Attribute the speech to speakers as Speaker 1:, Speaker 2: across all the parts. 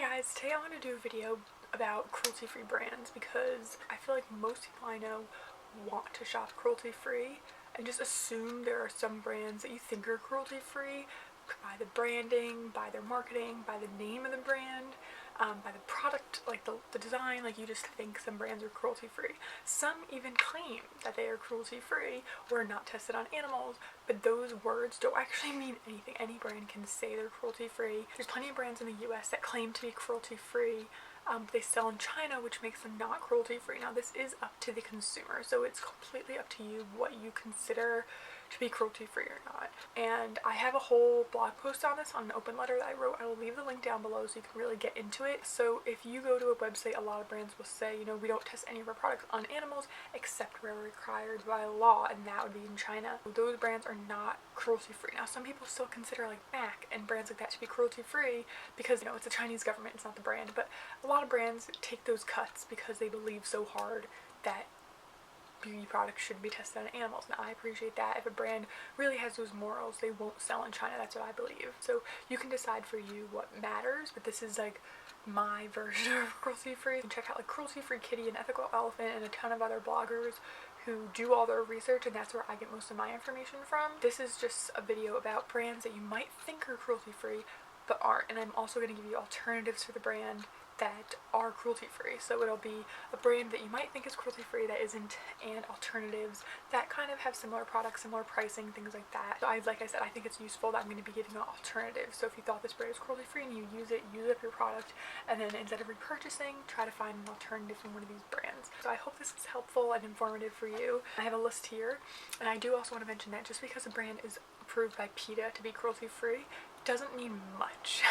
Speaker 1: guys, today I want to do a video about cruelty-free brands because I feel like most people I know want to shop cruelty-free and just assume there are some brands that you think are cruelty-free by the branding, by their marketing, by the name of the brand, by the product, like the design, like you just think some brands are cruelty-free. Some even claim that they are cruelty-free or not tested on animals, but those words don't actually mean anything. Any brand can say they're cruelty-free. There's plenty of brands in the US that claim to be cruelty-free, but they sell in China, which makes them not cruelty-free. Now this is up to the consumer, so it's completely up to you what you consider to be cruelty-free or not. And I have a whole blog post on this on an open letter that I wrote. I will leave the link down below so you can really get into it. So if you go to a website, a lot of brands will say, you know, we don't test any of our products on animals except where required by law, and that would be in China. Those brands are not cruelty-free. Now some people still consider like MAC and brands like that to be cruelty-free because, you know, it's the Chinese government, it's not the brand, but a lot of brands take those cuts because they believe so hard that beauty products shouldn't be tested on animals. Now I appreciate that. If a brand really has those morals, they won't sell in China. That's what I believe. So you can decide for you what matters, but this is like my version of cruelty-free. You can check out like Cruelty-Free Kitty and Ethical Elephant and a ton of other bloggers who do all their research, and that's where I get most of my information from. This is just a video about brands that you might think are cruelty-free but aren't, and I'm also going to give you alternatives for the brand that are cruelty-free. So it'll be a brand that you might think is cruelty-free that isn't, and alternatives that kind of have similar products, similar pricing, things like that. So like I said, I think it's useful that I'm going to be giving you alternatives. So if you thought this brand is cruelty-free and you use up your product, and then instead of repurchasing, try to find an alternative from one of these brands. So I hope this is helpful and informative for you. I have a list here, and I do also want to mention that just because a brand is approved by PETA to be cruelty-free doesn't mean much.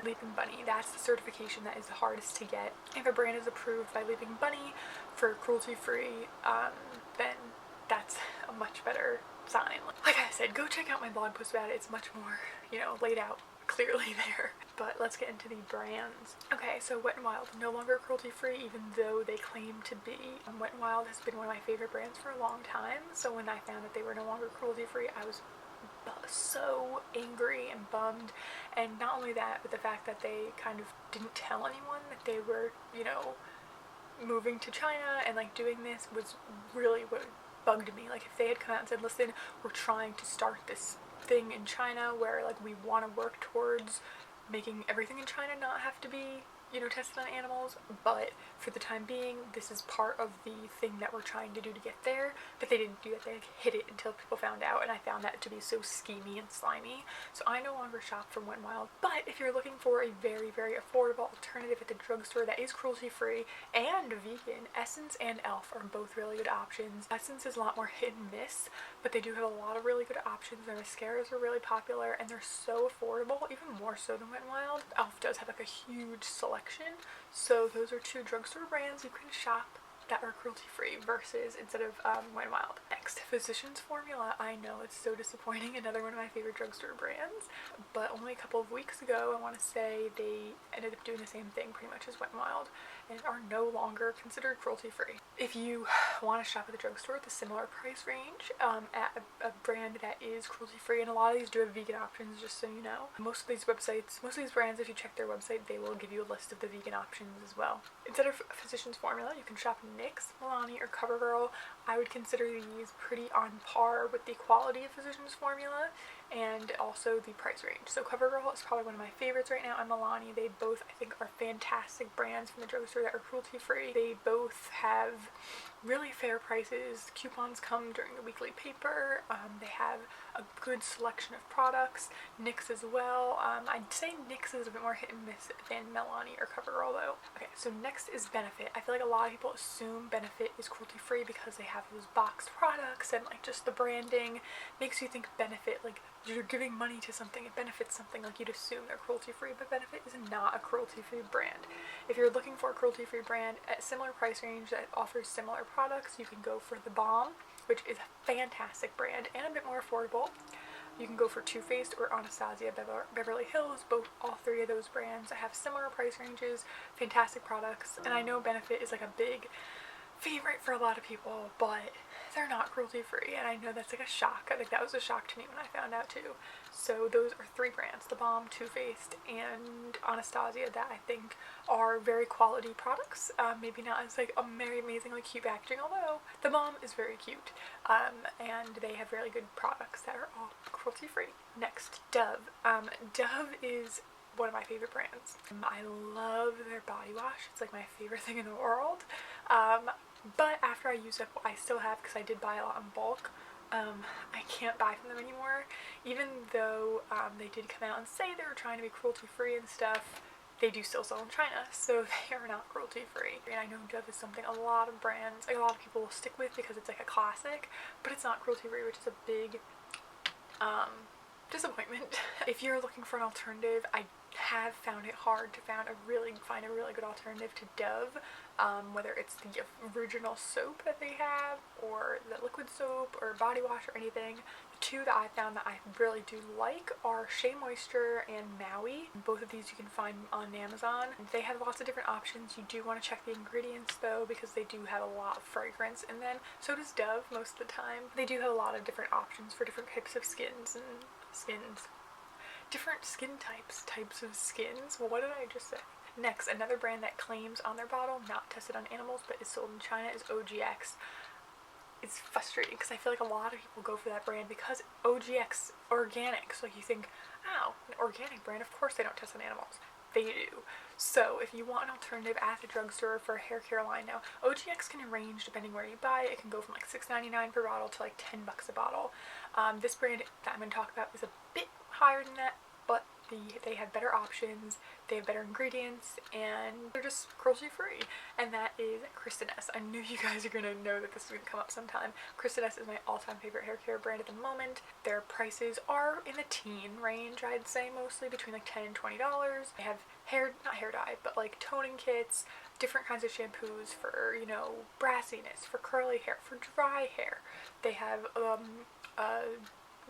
Speaker 1: Leaping Bunny, that's the certification that is the hardest to get. If a brand is approved by Leaping Bunny for cruelty-free, then that's a much better sign. Like I said, go check out my blog post about it. It's much more, you know, laid out clearly there. But let's get into the brands. Okay, so Wet n Wild, no longer cruelty-free, even though they claim to be. Wet n Wild has been one of my favorite brands for a long time, so when I found that they were no longer cruelty-free, I was so angry and bummed. And not only that, but the fact that they kind of didn't tell anyone that they were, you know, moving to China and like doing this was really what bugged me. Like if they had come out and said, listen, we're trying to start this thing in China where like we want to work towards making everything in China not have to be, you know, tested on animals, but for the time being, this is part of the thing that we're trying to do to get there. But they didn't do that. They like hid it until people found out, and I found that to be so schemy and slimy. So I no longer shop from Wet n Wild. But if you're looking for a very, very affordable alternative at the drugstore that is cruelty-free and vegan, Essence and e.l.f. are both really good options. Essence is a lot more hit and miss, but they do have a lot of really good options. Their mascaras are really popular, and they're so affordable, even more so than Wet n Wild. e.l.f. does have like a huge selection. So those are two drugstore brands you can shop that are cruelty-free versus instead of Wet n Wild. Next, Physicians Formula. I know it's so disappointing, another one of my favorite drugstore brands, but only a couple of weeks ago, I want to say, they ended up doing the same thing pretty much as Wet n Wild and are no longer considered cruelty-free. If you want to shop at the drugstore at the similar price range at a brand that is cruelty-free, and a lot of these do have vegan options, just so you know. Most of these brands, if you check their website, they will give you a list of the vegan options as well. Instead of Physicians Formula, you can shop NYX, Milani, or CoverGirl. I would consider these pretty on par with the quality of Physicians Formula and also the price range. So CoverGirl is probably one of my favorites right now, and Milani. They both, I think, are fantastic brands from the drugstore that are cruelty-free. They both have really fair prices. Coupons come during the weekly paper. They have a good selection of products. NYX as well. I'd say NYX is a bit more hit and miss than Milani or CoverGirl though. Okay, so next is Benefit. I feel like a lot of people assume Benefit is cruelty-free because they have those boxed products and like just the branding makes you think Benefit, like you're giving money to something, it benefits something, like you'd assume they're cruelty-free, but Benefit is not a cruelty-free brand. If you're looking for a cruelty-free brand at similar price range that offers similar products, you can go for The Balm, which is a fantastic brand and a bit more affordable. You can go for Too Faced or Anastasia Beverly Hills. All three of those brands have similar price ranges, fantastic products, and I know Benefit is like a big favorite for a lot of people, but they're not cruelty-free, and I know that's like a shock. I think that was a shock to me when I found out too. So those are 3 brands, The Balm, Too Faced, and Anastasia, that I think are very quality products. Maybe not as like a very amazingly cute packaging, although The Balm is very cute, and they have really good products that are all cruelty-free. Next, Dove. Dove is one of my favorite brands. I love their body wash. It's like my favorite thing in the world. But after I use up what I still have, because I did buy a lot in bulk, I can't buy from them anymore. Even though they did come out and say they were trying to be cruelty-free and stuff, they do still sell in China, so they are not cruelty-free. And I know Dove is something a lot of brands, like a lot of people will stick with because it's like a classic, but it's not cruelty-free, which is a big disappointment. If you're looking for an alternative, I have found it hard to find a really good alternative to Dove, whether it's the original soap that they have, or the liquid soap, or body wash, or anything. The 2 that I found that I really do like are Shea Moisture and Maui. Both of these you can find on Amazon. They have lots of different options. You do want to check the ingredients though, because they do have a lot of fragrance in them. So does Dove most of the time. They do have a lot of different options for different types of different skin types of skins. Well, what did I just say? Next, another brand that claims on their bottle, not tested on animals, but is sold in China, is OGX. It's frustrating because I feel like a lot of people go for that brand because OGX organic. So you think, oh, an organic brand, of course they don't test on animals. They do. So if you want an alternative at the drugstore for a hair care line now, OGX can range depending where you buy it. It can go from like $6.99 per bottle to like $10 a bottle. This brand that I'm going to talk about is a bit higher than that, but they have better options, they have better ingredients, and they're just cruelty-free, and that is Kristin S. I knew you guys are going to know that this is going to come up sometime. Kristin S is my all-time favorite hair care brand at the moment. Their prices are in the teen range, I'd say, mostly between like $10 and $20. They have not hair dye, but like toning kits, different kinds of shampoos for, you know, brassiness, for curly hair, for dry hair. They have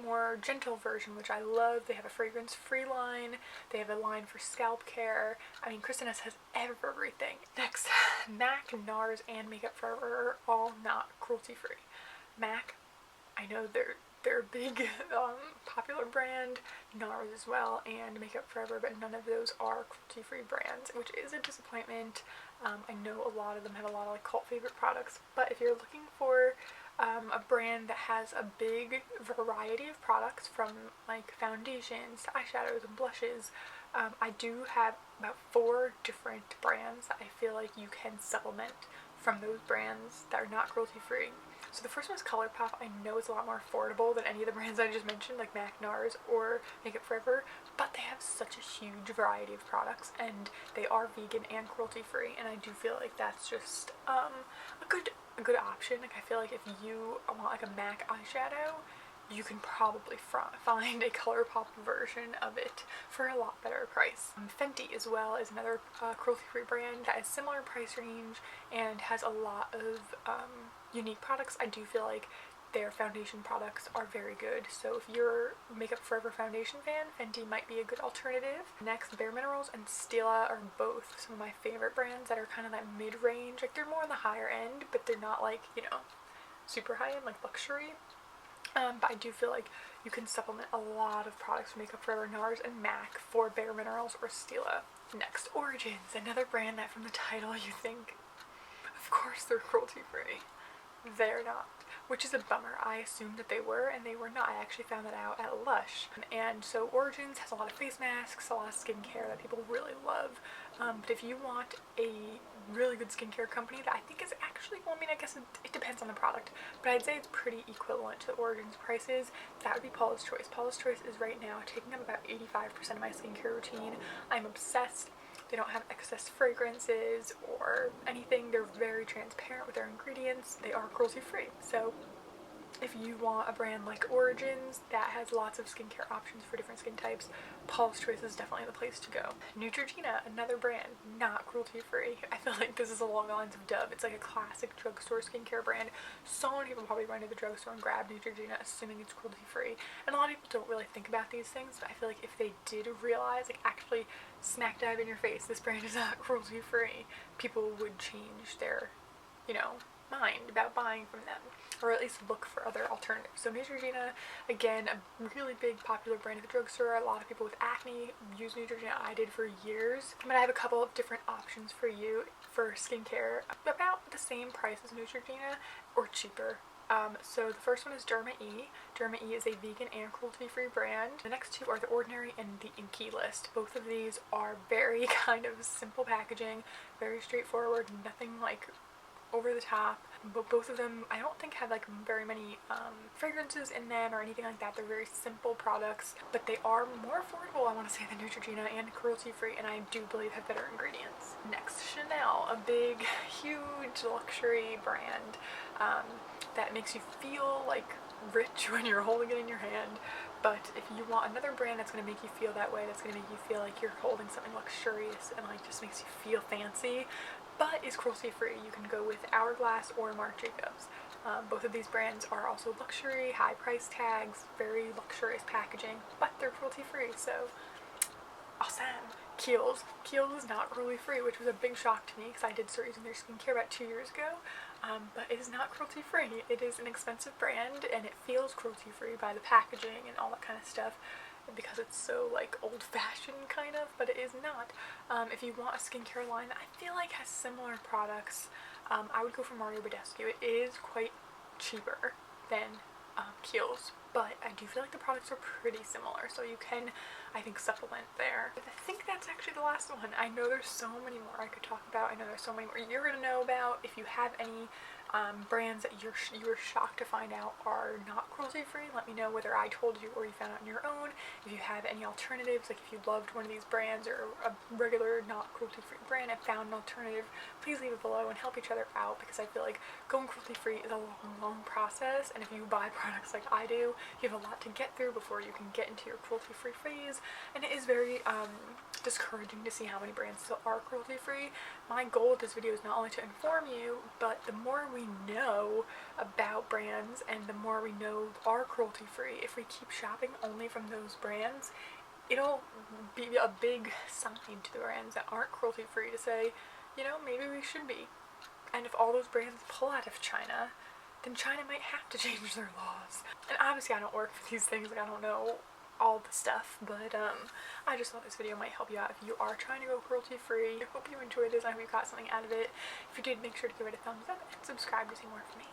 Speaker 1: more gentle version, which I love. They have a fragrance-free line. They have a line for scalp care. I mean, Kristin S has everything. Next, MAC, NARS, and Makeup Forever are all not cruelty-free. MAC, I know they're a big popular brand, NARS as well, and Makeup Forever, but none of those are cruelty-free brands, which is a disappointment. I know a lot of them have a lot of like cult favorite products, but if you're looking for a brand that has a big variety of products, from like foundations to eyeshadows and blushes, I do have about 4 different brands that I feel like you can supplement from those brands that are not cruelty-free. So the first one is ColourPop. I know it's a lot more affordable than any of the brands I just mentioned, like MAC, NARS, or Makeup Forever, but they have such a huge variety of products, and they are vegan and cruelty-free, and I do feel like that's just a good option. Like, I feel like if you want like a MAC eyeshadow, you can probably find a ColourPop version of it for a lot better price. Fenty as well is another cruelty-free brand that has similar price range and has a lot of unique products. I do feel like their foundation products are very good, so if you're a Makeup Forever foundation fan, Fenty might be a good alternative. Next, Bare Minerals and Stila are both some of my favorite brands that are kind of that mid-range. Like, they're more on the higher end, but they're not like, you know, super high-end, like luxury. But I do feel like you can supplement a lot of products from Makeup Forever, NARS, and MAC for Bare Minerals or Stila. Next, Origins, another brand that from the title you think, of course they're cruelty-free. They're not, which is a bummer. I assumed that they were, and they were not. I actually found that out at Lush. And so Origins has a lot of face masks, a lot of skincare that people really love. But if you want a really good skincare company that I think is actually, well, I mean, I guess it depends on the product, but I'd say it's pretty equivalent to the Origins prices, that would be Paula's Choice. Paula's Choice is right now taking up about 85% of my skincare routine. I'm obsessed. They don't have excess fragrances or anything. They're very transparent with their ingredients. They are cruelty-free. So if you want a brand like Origins that has lots of skincare options for different skin types, Paula's Choice is definitely the place to go. Neutrogena, another brand, not cruelty-free. I feel like this is along the lines of Dove. It's like a classic drugstore skincare brand. So many people probably run to the drugstore and grab Neutrogena assuming it's cruelty-free. And a lot of people don't really think about these things, but I feel like if they did realize, like actually smack dab in your face, this brand is not cruelty-free, people would change their, you know, mind about buying from them, or at least look for other alternatives. So Neutrogena, again, a really big popular brand at the drugstore. A lot of people with acne use Neutrogena. I did for years. But I have a couple of different options for you for skincare, about the same price as Neutrogena or cheaper. So the first one is Derma E. Derma E is a vegan and cruelty-free brand. The next two are The Ordinary and The Inky List. Both of these are very kind of simple packaging, very straightforward, nothing like over the top, but both of them I don't think have like very many fragrances in them or anything like that. They're very simple products, but they are more affordable, I want to say, than Neutrogena, and cruelty-free, and I do believe have better ingredients. Next, Chanel, a big, huge luxury brand that makes you feel like rich when you're holding it in your hand. But if you want another brand that's going to make you feel that way, that's going to make you feel like you're holding something luxurious and like just makes you feel fancy, but is cruelty-free, you can go with Hourglass or Marc Jacobs. Both of these brands are also luxury, high price tags, very luxurious packaging, but they're cruelty-free, so awesome. Kiehl's. Kiehl's is not cruelty-free, which was a big shock to me because I did start using their skincare about 2 years ago, but it is not cruelty-free. It is an expensive brand, and it feels cruelty-free by the packaging and all that kind of stuff, because it's so like old-fashioned kind of, but it is not. If you want a skincare line that I feel like has similar products, I would go for Mario Badescu. It is quite cheaper than Kiehl's, but I do feel like the products are pretty similar, so you can, I think, supplement there. I think that's actually the last one. I know there's so many more I could talk about. I know there's so many more you're gonna know about. If you have any brands that you were shocked to find out are not cruelty-free, let me know, whether I told you or you found out on your own. If you have any alternatives, like if you loved one of these brands or a regular not cruelty-free brand and found an alternative, please leave it below and help each other out, because I feel like going cruelty-free is a long process, and if you buy products like I do, you have a lot to get through before you can get into your cruelty-free phase, and it is very discouraging to see how many brands still are cruelty-free. My goal with this video is not only to inform you, but the more we know about brands and the more we know are cruelty-free, if we keep shopping only from those brands, it'll be a big sign to the brands that aren't cruelty-free to say, you know, maybe we should be. And if all those brands pull out of China, then China might have to change their laws. And obviously I don't work for these things, like I don't know all the stuff, but I just thought this video might help you out if you are trying to go cruelty-free. I hope you enjoyed this. I hope you got something out of it. If you did, make sure to give it a thumbs up and subscribe to see more from me.